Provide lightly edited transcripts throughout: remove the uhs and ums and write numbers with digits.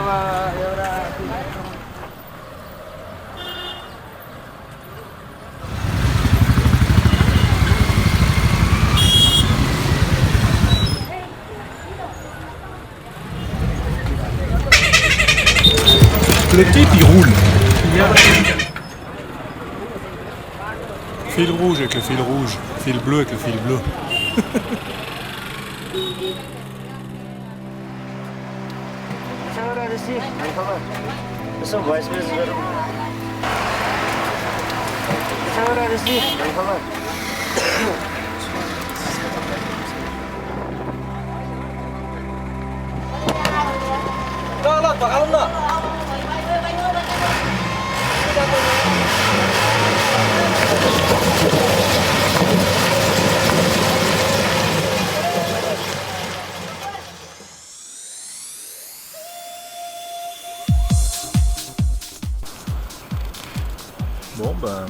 Le type il roule. Fil rouge avec le fil rouge, fil bleu avec le fil bleu. Bon ben,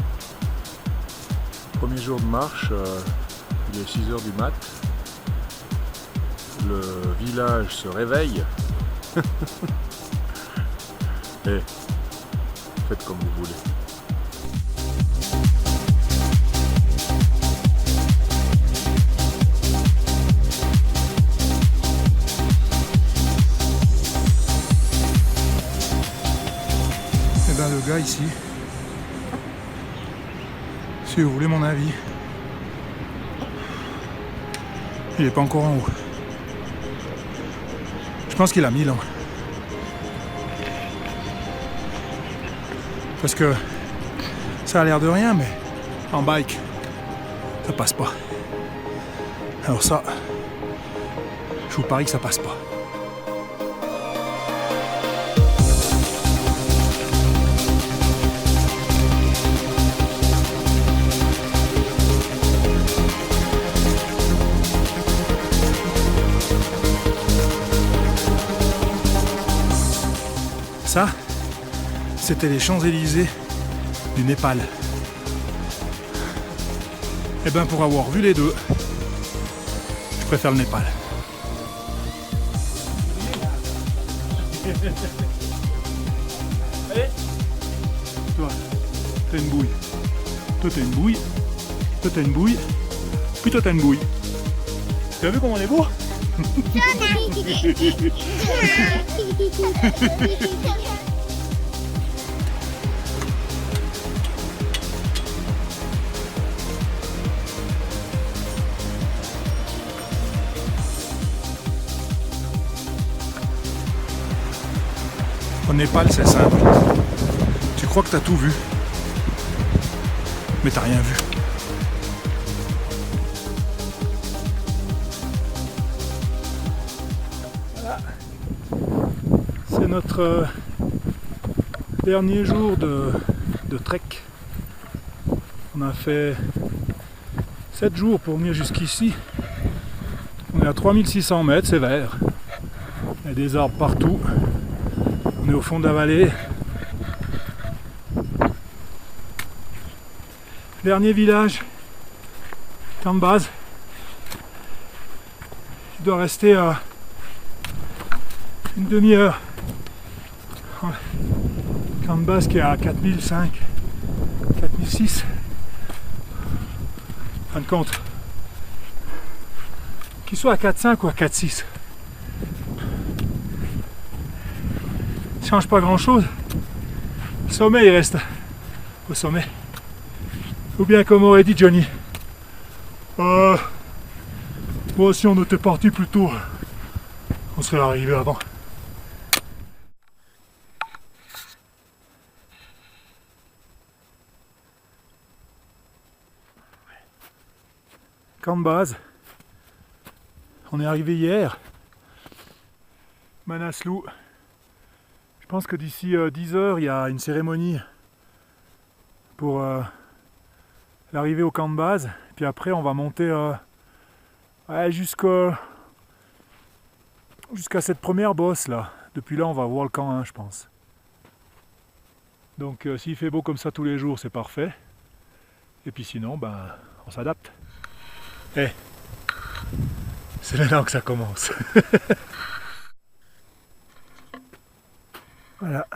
premier jour de marche, il est 6h du mat. Le village se réveille. Et faites comme vous voulez. Et ben le gars ici, si vous voulez mon avis, il n'est pas encore en haut. Je pense qu'il a 1000 ans. Parce que ça a l'air de rien, mais en bike, ça passe pas. Alors ça, je vous parie que ça passe pas. Ça, c'était les Champs-Élysées du Népal. Et ben pour avoir vu les deux, je préfère le Népal. Allez. Toi, t'as une bouille. Toi t'as une bouille. Toi t'as une bouille. Puis toi t'as une bouille. Tu as vu comment on est beau? Au Népal, c'est simple. Tu crois que t'as tout vu, mais t'as rien vu. Voilà. C'est notre dernier jour de trek. On a fait 7 jours pour venir jusqu'ici. On est à 3600 mètres, c'est vert. Il y a des arbres partout. On est au fond de la vallée. Dernier village, Cambaz. Il doit rester à une demi-heure. Cambaz qui est à 4005, 4006. En fin de compte, qu'il soit à 4,5 ou à 4,6. Ça change pas grand chose. Le sommet il reste au sommet. Ou bien comme aurait dit Johnny. Moi si on était parti plus tôt, on serait arrivé avant. Cambaz. On est arrivé hier. Manaslu. Je pense que d'ici 10 heures, il y a une cérémonie pour l'arrivée au camp de base. Puis après, on va monter jusqu'à cette première bosse là. Depuis là, on va voir le camp 1, je pense. Donc s'il fait beau comme ça tous les jours, c'est parfait. Et puis sinon, ben, on s'adapte. C'est maintenant que ça commence. Voilà,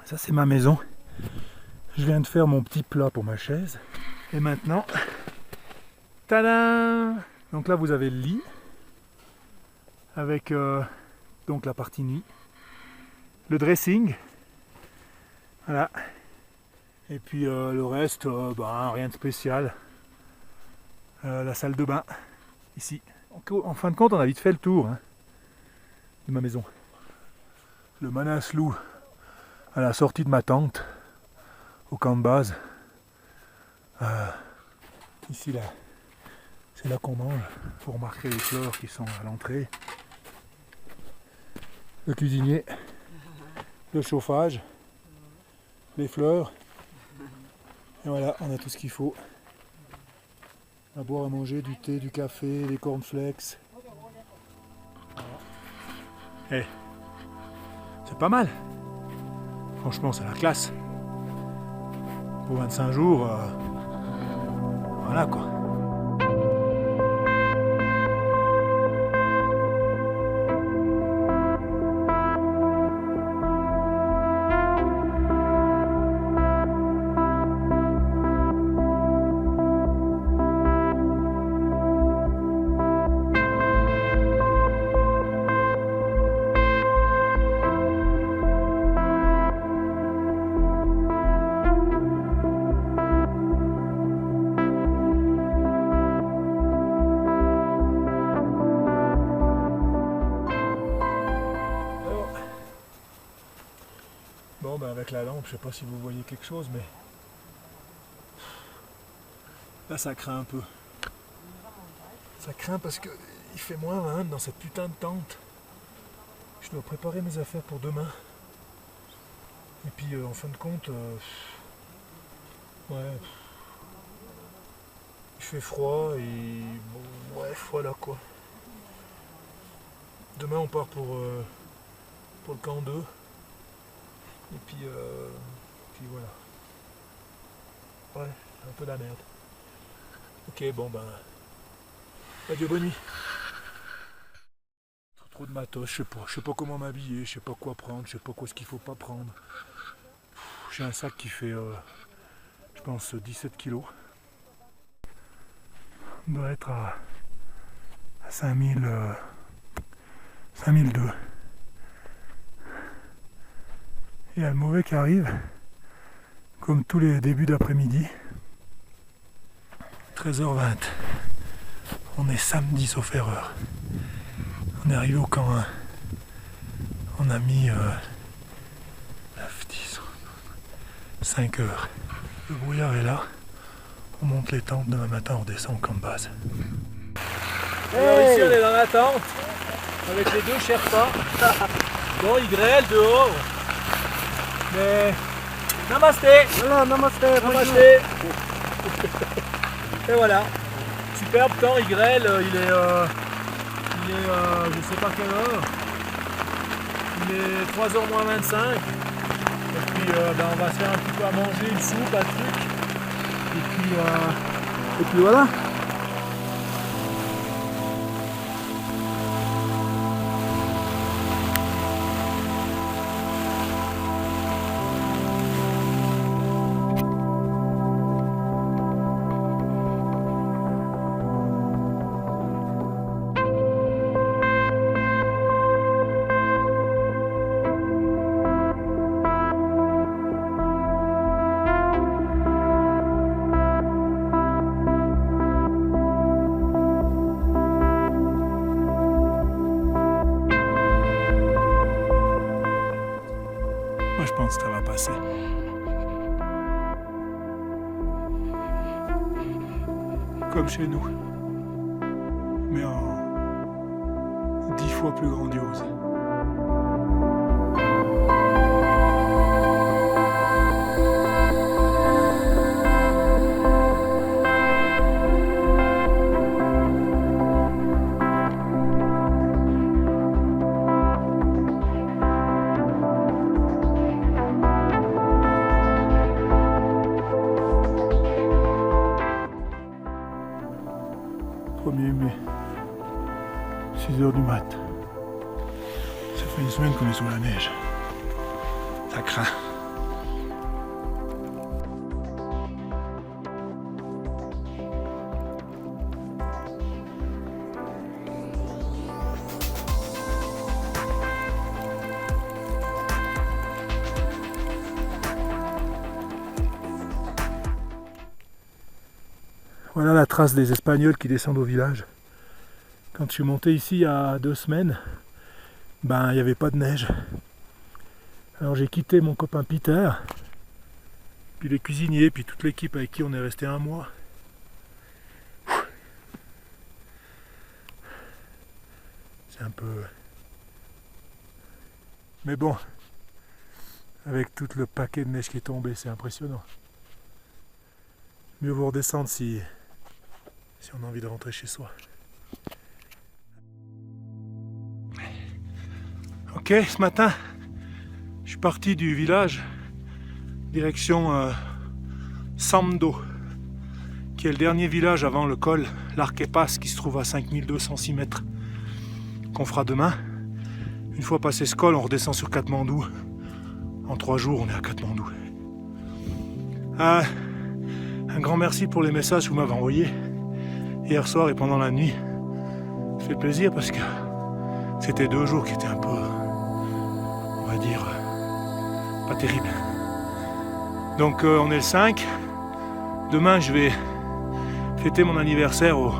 ça c'est ma maison. Je viens de faire mon petit plat pour ma chaise. Et maintenant, tadam! Donc là vous avez le lit avec donc la partie nuit, le dressing, voilà. Et puis le reste, rien de spécial. La salle de bain ici. En fin de compte, on a vite fait le tour de ma maison. Le Manaslu à la sortie de ma tente au camp de base. Ici là, c'est là qu'on mange. Il faut remarquer les fleurs qui sont à l'entrée. Le cuisinier, le chauffage, les fleurs. Et voilà, on a tout ce qu'il faut. À boire, à manger, du thé, du café, des cornflakes. Voilà. C'est pas mal. Franchement, c'est la classe. Pour 25 jours, voilà quoi. Bon, avec la lampe, je sais pas si vous voyez quelque chose, mais là ça craint un peu. Ça craint parce que il fait moins 20 dans cette putain de tente. Je dois préparer mes affaires pour demain. Et puis en fin de compte, ouais, il fait froid et bon, bref, voilà quoi. Demain on part pour le camp 2. Et puis voilà. Ouais, un peu de la merde. Ok, bon adieu, bonne nuit. Trop de matos, je sais pas comment m'habiller, je sais pas quoi prendre, je sais pas quoi ce qu'il faut pas prendre. J'ai un sac qui fait, je pense, 17 kilos. On doit être à 5002. Et il y a le mauvais qui arrive, comme tous les débuts d'après-midi. 13h20. On est samedi sauf erreur. On est arrivé au camp 1. On a mis 9, 10, 5 heures. Le brouillard est là. On monte les tentes, demain matin on descend au camp de base. Alors ici on est dans la tente avec les deux Sherpas. Bon, il grêle dehors. Mais namasté. Voilà, namasté. Namasté. Et voilà. Superbe temps, il grêle, il est je sais pas quelle heure. Il est 3h moins 25. Et puis on va se faire un petit peu à manger, une soupe, un truc. Et puis voilà. Moi je pense que ça va passer. Comme chez nous. Mais en 10 fois plus grandiose. Mai, 6h du mat. Ça fait une semaine qu'on est sous la neige. Ça craint. Voilà la trace des Espagnols qui descendent au village. Quand je suis monté ici il y a 2 semaines, ben il n'y avait pas de neige. Alors j'ai quitté mon copain Peter, puis les cuisiniers, puis toute l'équipe avec qui on est resté 1 mois. C'est un peu... Mais bon, avec tout le paquet de neige qui est tombé, c'est impressionnant. Mieux vaut redescendre si on a envie de rentrer chez soi. Ok, ce matin, je suis parti du village, direction Sando, qui est le dernier village avant le col, l'Arquepas, qui se trouve à 5206 mètres, qu'on fera demain. Une fois passé ce col, on redescend sur Katmandou. En 3 jours, on est à Katmandou. Un grand merci pour les messages que vous m'avez envoyés hier soir et pendant la nuit. Ça fait plaisir parce que c'était 2 jours qui étaient un peu, on va dire, pas terribles. Donc on est le 5. Demain, je vais fêter mon anniversaire au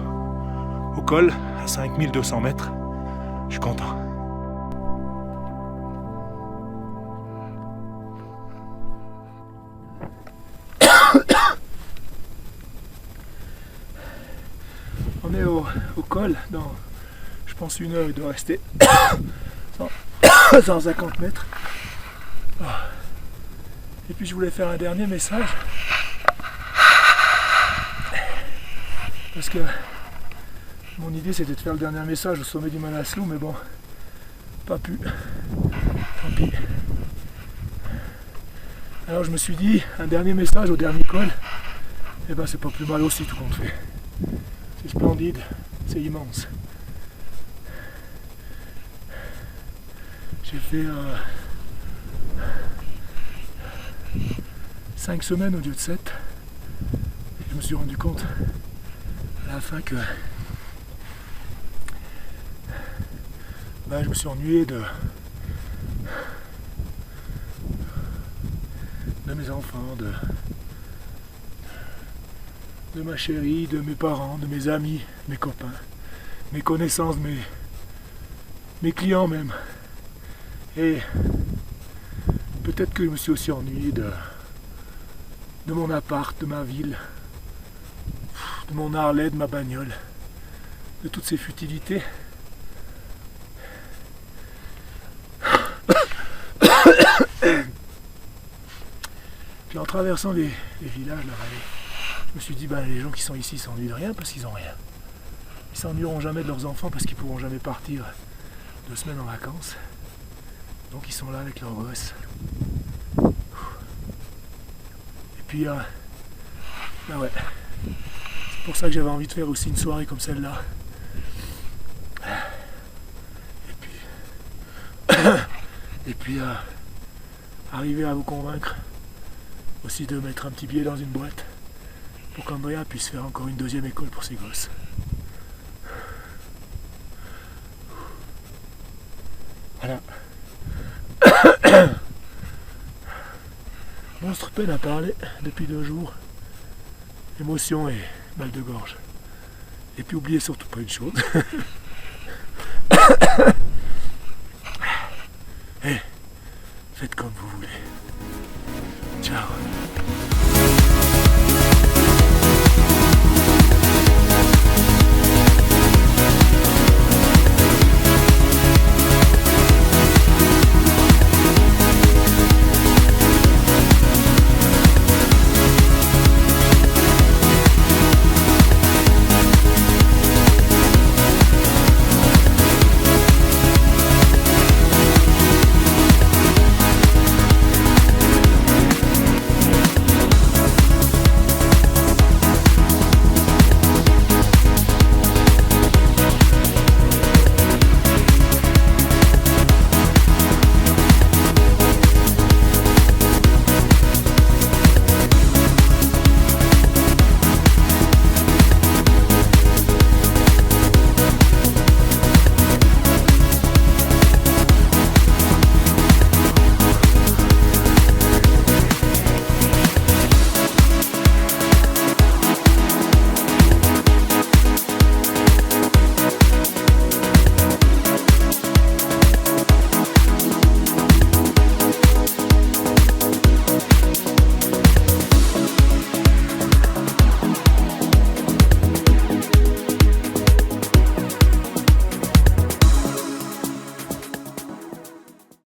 col, à 5200 mètres. Je suis content. On est au col, dans, je pense 1 heure, il doit rester 150 mètres. Et puis je voulais faire un dernier message, parce que mon idée c'était de faire le dernier message au sommet du Manaslu, mais bon, pas pu, tant pis. Alors je me suis dit, un dernier message au dernier col, et ben c'est pas plus mal aussi tout compte fait. C'est splendide, c'est immense. J'ai fait 5 semaines au lieu de 7. Et je me suis rendu compte à la fin que je me suis ennuyé de mes enfants, de ma chérie, de mes parents, de mes amis, mes copains, mes connaissances, mes clients même. Et peut-être que je me suis aussi ennuyé de mon appart, de ma ville, de mon Harley, de ma bagnole, de toutes ces futilités. Puis en traversant les villages, la vallée, je me suis dit, les gens qui sont ici s'ennuient de rien parce qu'ils n'ont rien. Ils s'ennuieront jamais de leurs enfants parce qu'ils ne pourront jamais partir 2 semaines en vacances. Donc ils sont là avec leurs gosses. Et puis, ouais. C'est pour ça que j'avais envie de faire aussi une soirée comme celle-là. Et puis, arriver à vous convaincre aussi de mettre un petit billet dans une boîte pour qu'Andrea puisse faire encore une 2e école pour ses gosses. Voilà. Monstre peine à parler depuis 2 jours. Émotion et mal de gorge. Et puis oubliez surtout pas une chose.